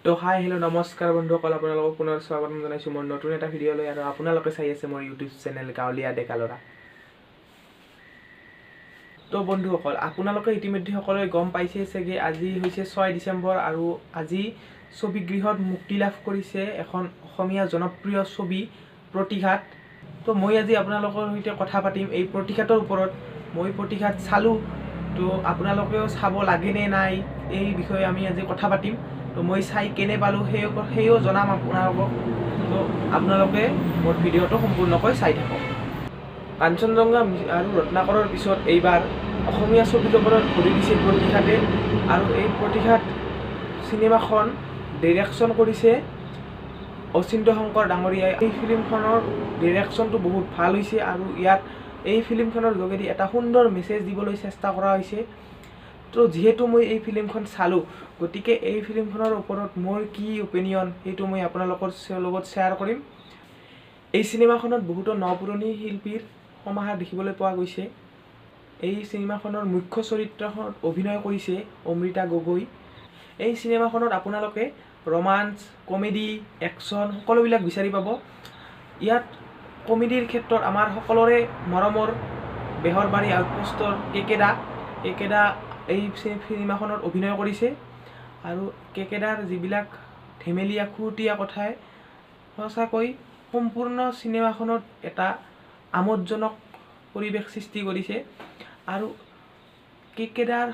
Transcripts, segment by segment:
তো hi hello' নমস্কাৰ বন্ধুসকল, আপোনালোকক পুনৰ স্বাগতম জনাইছোঁ মোৰ নতুন এটা ভিডিঅ'লৈ। আৰু আপোনালোকে চাই আছে মোৰ ইউটিউব চেনেল গাঁৱলীয়া ডেকা ল'ৰা। তো বন্ধুসকল, আপোনালোকে ইতিমধ্যে সকলোৱে গম পাইছে চাগে আজি হৈছে 6 ডিচেম্বৰ আৰু আজি ছবিগৃহত মুক্তি লাভ কৰিছে এখন অসমীয়া জনপ্ৰিয় ছবি প্ৰতিঘাত। তো মই আজি আপোনালোকৰ সৈতে কথা পাতিম এই প্ৰতিঘাতৰ ওপৰত। মই প্ৰতিঘাত চালোঁ, তো আপোনালোকেও চাব লাগে নে নাই এই বিষয়ে আমি আজি কথা পাতিম। তো মই চাই কেনে পালোঁ সেইও জনাম আপোনালোকক। তো আপোনালোকে মোৰ ভিডিঅ'টো সম্পূৰ্ণকৈ চাই থাকক। কাঞ্চনজংঘা আৰু ৰত্নাকৰৰ পিছত এইবাৰ অসমীয়া ছবি জগতত ভৰি দিছে প্ৰতিঘাতে। আৰু এই প্ৰতিঘাত চিনেমাখন ডিৰেকশ্যন কৰিছে অচিন্ত শংকৰ ডাঙৰীয়াই। এই ফিল্মখনৰ ডিৰেকশ্যনটো বহুত ভাল হৈছে আৰু ইয়াত এই ফিল্মখনৰ যোগেদি এটা সুন্দৰ মেছেজ দিবলৈ চেষ্টা কৰা হৈছে। তো যিহেতু মই এই ফিল্মখন চালোঁ, গতিকে এই ফিল্মখনৰ ওপৰত মোৰ কি অপিনিয়ন সেইটো মই আপোনালোকৰ লগত শ্বেয়াৰ কৰিম। এই চিনেমাখনত বহুতো নপুৰণি শিল্পীৰ সমাহাৰ দেখিবলৈ পোৱা গৈছে। এই চিনেমাখনৰ মুখ্য চৰিত্ৰখনত অভিনয় কৰিছে অমৃতা গগৈ। এই চিনেমাখনত আপোনালোকে ৰোমাঞ্চ, কমেডি, একশ্যন সকলোবিলাক বিচাৰি পাব। ইয়াত কমেডিৰ ক্ষেত্ৰত আমাৰ সকলোৰে মৰমৰ বেহৰবাৰী আউটপোষ্টৰ কেকেদা এই চিনেমাখনত অভিনয় কৰিছে। আৰু কেকেদাৰ যিবিলাক ধেমেলীয়া খুৰুতীয়া কথাই সঁচাকৈ সম্পূৰ্ণ চিনেমাখনত এটা আমোদজনক পৰিৱেশ সৃষ্টি কৰিছে। আৰু কেকেদাৰ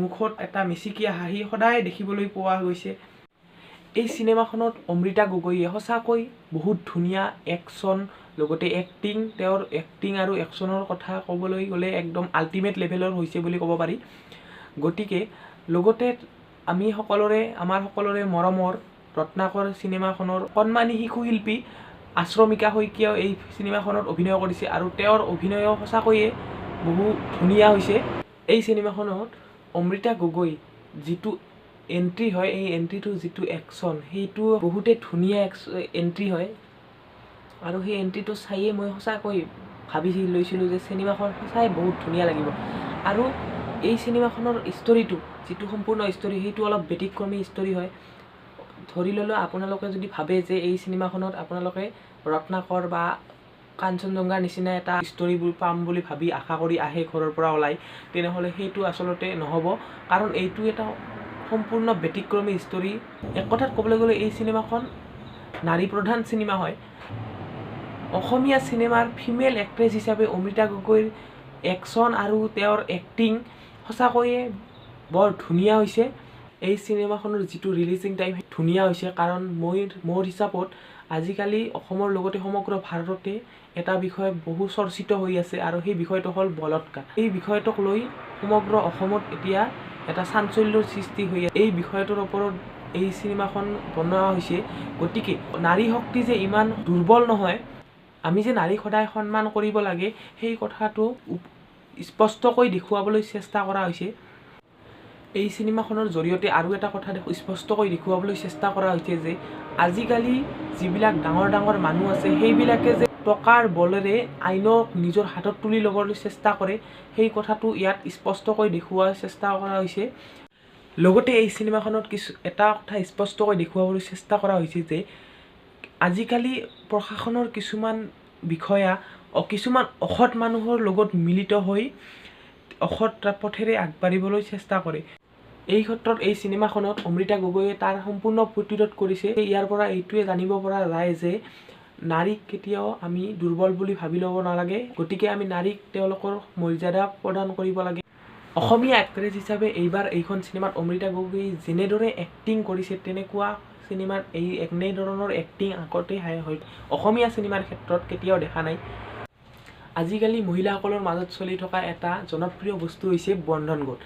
মুখত এটা মিচিকীয়া হাঁহি সদায় দেখিবলৈ পোৱা গৈছে। এই চিনেমাখনত অমৃতা গগৈয়ে সঁচাকৈ বহুত ধুনীয়া একশ্যন, লগতে এক্টিং, তেওঁৰ এক্টিং আৰু একশ্যনৰ কথা ক'বলৈ গ'লে একদম আল্টিমেট লেভেলৰ হৈছে বুলি ক'ব পাৰি। গতিকে লগতে আমাৰ সকলোৰে মৰমৰ ৰত্নাকৰ চিনেমাখনৰ সন্মানী শিশু শিল্পী আশ্ৰমিকা শইকীয়াও এই চিনেমাখনত অভিনয় কৰিছে আৰু তেওঁৰ অভিনয়ো সঁচাকৈয়ে বহু ধুনীয়া হৈছে। এই চিনেমাখনত অমৃতা গগৈ যিটো এণ্ট্ৰি হয়, এই এণ্ট্ৰিটো যিটো একশ্যন সেইটো বহুতেই ধুনীয়া এণ্ট্ৰি হয়। আৰু সেই এণ্ট্ৰিটো চাইয়ে মই সঁচাকৈ ভাবি লৈছিলোঁ যে চিনেমাখন সঁচাই বহুত ধুনীয়া লাগিব। আৰু এই চিনেমাখনৰ ষ্টৰিটো যিটো সম্পূৰ্ণ ষ্টৰি সেইটো অলপ ব্যতিক্ৰমী ষ্টৰি হয়। ধৰি ল'লোঁ আপোনালোকে যদি ভাবে যে এই চিনেমাখনত আপোনালোকে ৰত্নাকৰ বা কাঞ্চনজংঘাৰ নিচিনা এটা ষ্টৰিবোৰ পাম বুলি ভাবি আশা কৰি আহে ঘৰৰ পৰা ওলাই, তেনেহ'লে সেইটো আচলতে নহ'ব। কাৰণ এইটো এটা সম্পূৰ্ণ ব্যতিক্ৰমী ষ্টৰি। এক কথাত ক'বলৈ গ'লে এই চিনেমাখন নাৰী প্ৰধান চিনেমা হয়। অসমীয়া চিনেমাৰ ফিমেল এক্ট্ৰেছ হিচাপে অমৃতা গগৈৰ একশ্যন আৰু তেওঁৰ এক্টিং সঁচাকৈয়ে বৰ ধুনীয়া হৈছে। এই চিনেমাখনৰ যিটো ৰিলিজিং টাইম ধুনীয়া হৈছে, কাৰণ মোৰ হিচাপত আজিকালি অসমৰ লগতে সমগ্ৰ ভাৰততে এটা বিষয় বহু চৰ্চিত হৈ আছে আৰু সেই বিষয়টো হ'ল বলৎকাৰ। এই বিষয়টোক লৈ সমগ্ৰ অসমত এতিয়া এটা চাঞ্চল্যৰ সৃষ্টি হৈ আছে। এই বিষয়টোৰ ওপৰত এই চিনেমাখন বনোৱা হৈছে। গতিকে নাৰী শক্তি যে ইমান দুৰ্বল নহয়, আমি যে নাৰীক সদায় সন্মান কৰিব লাগে, সেই কথাটো স্পষ্টকৈ দেখুৱাবলৈ চেষ্টা কৰা হৈছে। এই চিনেমাখনৰ জৰিয়তে আৰু এটা কথা স্পষ্টকৈ দেখুৱাবলৈ চেষ্টা কৰা হৈছে যে আজিকালি যিবিলাক ডাঙৰ ডাঙৰ মানুহ আছে, সেইবিলাকে যে টকাৰ বলেৰে আইনক নিজৰ হাতত তুলি ল'বলৈ চেষ্টা কৰে, সেই কথাটো ইয়াত স্পষ্টকৈ দেখুওৱাৰ চেষ্টা কৰা হৈছে। লগতে এই চিনেমাখনত এটা কথা স্পষ্টকৈ দেখুৱাবলৈ চেষ্টা কৰা হৈছে যে আজিকালি প্ৰশাসনৰ কিছুমান বিষয়া কিছুমান অসৎ মানুহৰ লগত মিলিত হৈ অসৎ পথেৰে আগবাঢ়িবলৈ চেষ্টা কৰে। এই ক্ষেত্ৰত এই চিনেমাখনত অমৃতা গগৈয়ে তাৰ সম্পূৰ্ণ প্ৰতিৰোধ কৰিছে। ইয়াৰ পৰা এইটোৱে জানিব পৰা যায় যে নাৰীক কেতিয়াও আমি দুৰ্বল বুলি ভাবি ল'ব নালাগে। গতিকে আমি নাৰীক তেওঁলোকৰ মৰ্যাদা প্ৰদান কৰিব লাগে। অসমীয়া এক্ট্ৰেছ হিচাপে এইবাৰ এইখন চিনেমাত অমৃতা গগৈ যেনেদৰে এক্টিং কৰিছে, তেনেকুৱা চিনেমাত এনেধৰণৰ এক্টিং আগতে অসমীয়া চিনেমাৰ ক্ষেত্ৰত কেতিয়াও দেখা নাই। আজিকালি মহিলাসকলৰ মাজত চলি থকা এটা জনপ্ৰিয় বস্তু হৈছে বন্ধন গোট।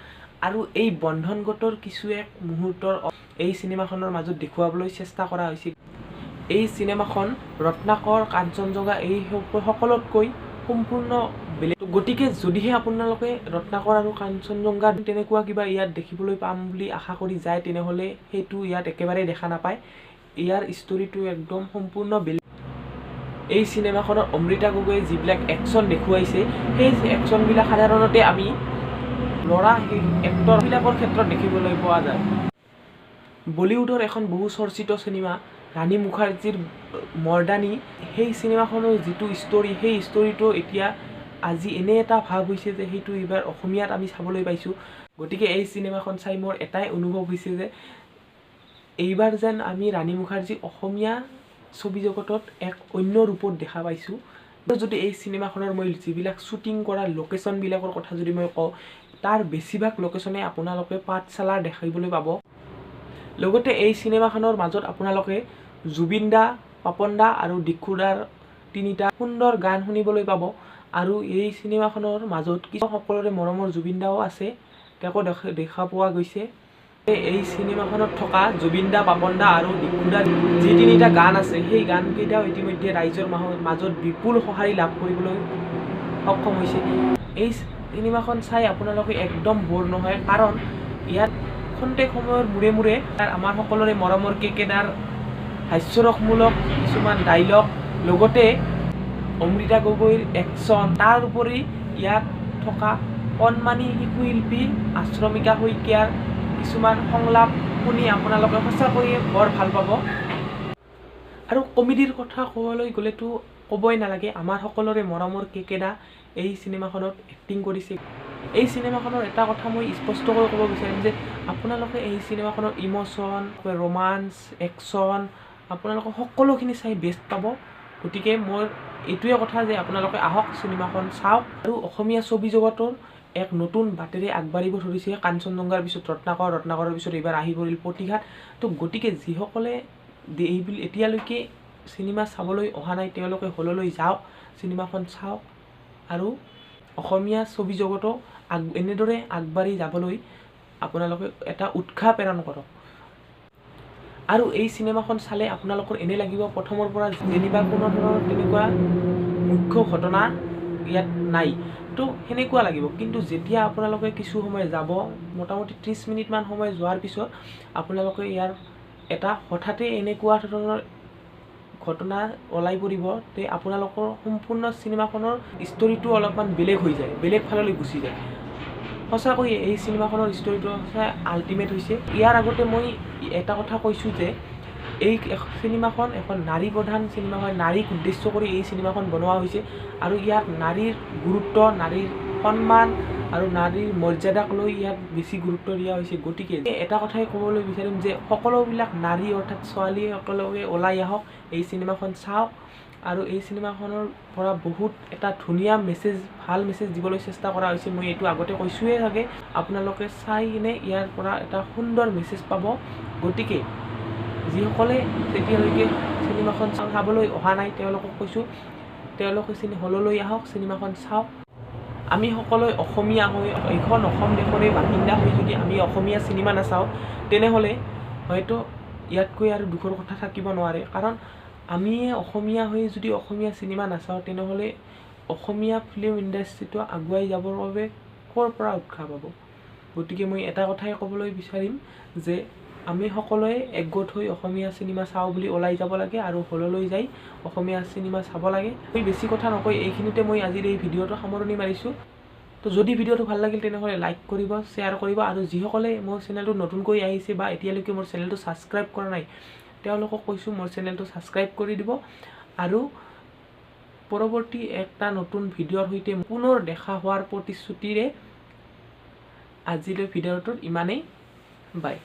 আৰু এই বন্ধন গোটৰ কিছু এক মুহূৰ্তৰ এই চিনেমাখনৰ মাজত দেখুৱাবলৈ চেষ্টা কৰা হৈছে। এই চিনেমাখন ৰত্নাকৰ, কাঞ্চনজংঘা এই সকলোতকৈ সম্পূৰ্ণ বেলেগ। গতিকে যদিহে আপোনালোকে ৰত্নাকৰ আৰু কাঞ্চনজংঘা তেনেকুৱা কিবা ইয়াত দেখিবলৈ পাম বুলি আশা কৰি যায়, তেনেহ'লে সেইটো ইয়াত একেবাৰে দেখা নাপায়। ইয়াৰ ষ্টৰিটো একদম সম্পূৰ্ণ বেলেগ। এই চিনেমাখনত অমৃতা গগৈয়ে যিবিলাক একশ্যন দেখুৱাইছে, সেই একশ্যনবিলাক সাধাৰণতে আমি ল'ৰা এক্টৰবিলাকৰ ক্ষেত্ৰত দেখিবলৈ পোৱা যায়। বলিউডৰ এখন বহু চৰ্চিত চিনেমা ৰাণী মুখাৰ্জীৰ মৰ্দানী, সেই চিনেমাখনৰ যিটো ষ্টৰী, সেই ষ্টৰীটো এতিয়া আজি এনে এটা ভাৱ হৈছে যে সেইটো এইবাৰ অসমীয়াত আমি চাবলৈ পাইছোঁ। গতিকে এই চিনেমাখন চাই মোৰ এটাই অনুভৱ হৈছে যে এইবাৰ যেন আমি ৰাণী মুখাৰ্জী অসমীয়া ছবি জগতত এক অন্য ৰূপত দেখা পাইছোঁ। যদি এই চিনেমাখনৰ মই যিবিলাক শ্বুটিং কৰা লোকেশ্যনবিলাকৰ কথা যদি মই কওঁ, তাৰ বেছিভাগ লোকেশ্যনে আপোনালোকে পাঠশালাৰ দেখিবলৈ পাব। লগতে এই চিনেমাখনৰ মাজত আপোনালোকে জুবিন দা, পাপন দা আৰু ডিক্ষু দাৰ তিনিটা সুন্দৰ গান শুনিবলৈ পাব। আৰু এই চিনেমাখনৰ মাজত কিছু সকলোৰে মৰমৰ জুবিন দাও আছে, তেওঁকো দেখা পোৱা গৈছে। এই চিনেমাখনত থকা জুবিন দা, পাপন দা আৰু ডিক্ষু দাৰ যি তিনিটা গান আছে, সেই গানকেইটাও ইতিমধ্যে ৰাইজৰ মাজত বিপুল সঁহাৰি লাভ কৰিবলৈ সক্ষম হৈছে। এই চিনেমাখন চাই আপোনালোকে একদম বৰ নহয়, কাৰণ ইয়াত খন্তেক সময়ৰ মূৰে মূৰে আমাৰ সকলোৰে মৰমৰ কেকেদাৰ হাস্যৰসমূলক কিছুমান ডাইলগ, লগতে অমৃতা গগৈৰ একশ্যন, তাৰ উপৰি ইয়াত থকা কণমানি শিশুশিল্পী আশ্ৰমিকা শইকীয়াৰ কিছুমান সংলাপ শুনি আপোনালোকে সঁচাকৈয়ে বৰ ভাল পাব। আৰু কমেডিৰ কথা ক'বলৈ গ'লেতো ক'বই নালাগে, আমাৰ সকলোৰে মৰমৰ কেকেদা এই চিনেমাখনত এক্টিং কৰিছে। এই চিনেমাখনৰ এটা কথা মই স্পষ্টকৈ ক'ব বিচাৰিম যে আপোনালোকে এই চিনেমাখনৰ ইম'শ্যন, ৰোমান্স, একশ্যন আপোনালোকে সকলোখিনি চাই বেষ্ট পাব। গতিকে মোৰ এইটোৱে কথা যে আপোনালোকে আহক, চিনেমাখন চাওক। আৰু অসমীয়া ছবি জগতৰ এক নতুন বাটেৰে আগবাঢ়িব ধৰিছে। কাঞ্চনজংঘাৰ পিছত ৰত্নাকৰ, ৰত্নাকৰৰ পিছত এইবাৰ আহি পৰিল প্ৰতিঘাত। তো গতিকে যিসকলে এতিয়ালৈকে চিনেমা চাবলৈ অহা নাই, তেওঁলোকে হললৈ যাওক, চিনেমাখন চাওক আৰু অসমীয়া ছবি জগতক এনেদৰে আগবাঢ়ি যাবলৈ আপোনালোকে এটা উৎসাহ প্ৰেৰণ কৰক। আৰু এই চিনেমাখন চালে আপোনালোকৰ এনে লাগিব প্ৰথমৰ পৰা যেনিবা কোনো ধৰণৰ তেনেকুৱা মুখ্য ঘটনা ইয়াত নাই, তো সেনেকুৱা লাগিব। কিন্তু যেতিয়া আপোনালোকে কিছু সময় যাব, মোটামুটি 30 মিনিটমান সময় যোৱাৰ পিছত আপোনালোকে ইয়াৰ এটা হঠাতে এনেকুৱা ধৰণৰ ঘটনা ওলাই পৰিব যে আপোনালোকৰ সম্পূৰ্ণ চিনেমাখনৰ ষ্টৰীটো অলপমান বেলেগ হৈ যায়, বেলেগ ফাললৈ গুচি যায়। সঁচাকৈয়ে এই চিনেমাখনৰ ষ্টৰীটো সঁচাই আল্টিমেট হৈছে। ইয়াৰ আগতে মই এটা কথা কৈছোঁ যে এই চিনেমাখন এখন নাৰী প্ৰধান চিনেমা হয়, নাৰীক উদ্দেশ্য কৰি এই চিনেমাখন বনোৱা হৈছে। আৰু ইয়াত নাৰীৰ গুৰুত্ব, নাৰীৰ সন্মান আৰু নাৰীৰ মৰ্যাদাক লৈ ইয়াত বেছি গুৰুত্ব দিয়া হৈছে। গতিকে এটা কথাই ক'বলৈ বিচাৰিম যে সকলোবিলাক নাৰী অৰ্থাৎ ছোৱালী সকলোকে ওলাই আহক, এই চিনেমাখন চাওক আৰু এই চিনেমাখনৰ পৰা বহুত এটা ধুনীয়া মেছেজ, ভাল মেছেজ দিবলৈ চেষ্টা কৰা হৈছে। মই এইটো আগতে কৈছোঁৱে চাগে, আপোনালোকে চাই কিনে ইয়াৰ পৰা এটা সুন্দৰ মেছেজ পাব। গতিকে যিসকলে তেতিয়ালৈকে চিনেমাখন চাবলৈ অহা নাই, তেওঁলোকক কৈছোঁ তেওঁলোকে হললৈ আহক, চিনেমাখন চাওক। আমি সকলোৱে অসমীয়া হৈ, এইখন অসম দেশৰে বাসিন্দা হৈ যদি আমি অসমীয়া চিনেমা নাচাওঁ, তেনেহ'লে হয়তো ইয়াতকৈ আৰু দুখৰ কথা থাকিব নোৱাৰে। কাৰণ আমি অসমীয়া হৈ যদি অসমীয়া চিনেমা নাচাওঁ, তেনেহ'লে অসমীয়া ফিল্ম ইণ্ডাষ্ট্ৰিটো আগুৱাই যাবৰ বাবে ক'ৰ পৰা উৎসাহ পাব। গতিকে মই এটা কথাই ক'বলৈ বিচাৰিম যে আমি সকলোৱে একগোট হৈ অসমীয়া চিনেমা চাওঁ বুলি ওলাই যাব লাগে আৰু হললৈ যাই অসমীয়া চিনেমা চাব লাগে। মই বেছি কথা নকৈ এইখিনিতে মই আজিৰ এই ভিডিঅ'টো সামৰণি মাৰিছোঁ। তো যদি ভিডিঅ'টো ভাল লাগিল তেনেহ'লে লাইক কৰিব, শ্বেয়াৰ কৰিব। আৰু যিসকলে মোৰ চেনেলটো নতুনকৈ আহিছে বা এতিয়ালৈকে মোৰ চেনেলটো ছাবস্ক্ৰাইব কৰা নাই, তেওঁলোকক কৈছোঁ মোৰ চেনেলটো ছাবস্ক্ৰাইব কৰি দিব। আৰু পৰৱৰ্তী এটা নতুন ভিডিঅ'ৰ সৈতে পুনৰ দেখা হোৱাৰ প্ৰতিশ্ৰুতিৰে আজিলৈ ভিডিঅ'টোত ইমানেই। বাই।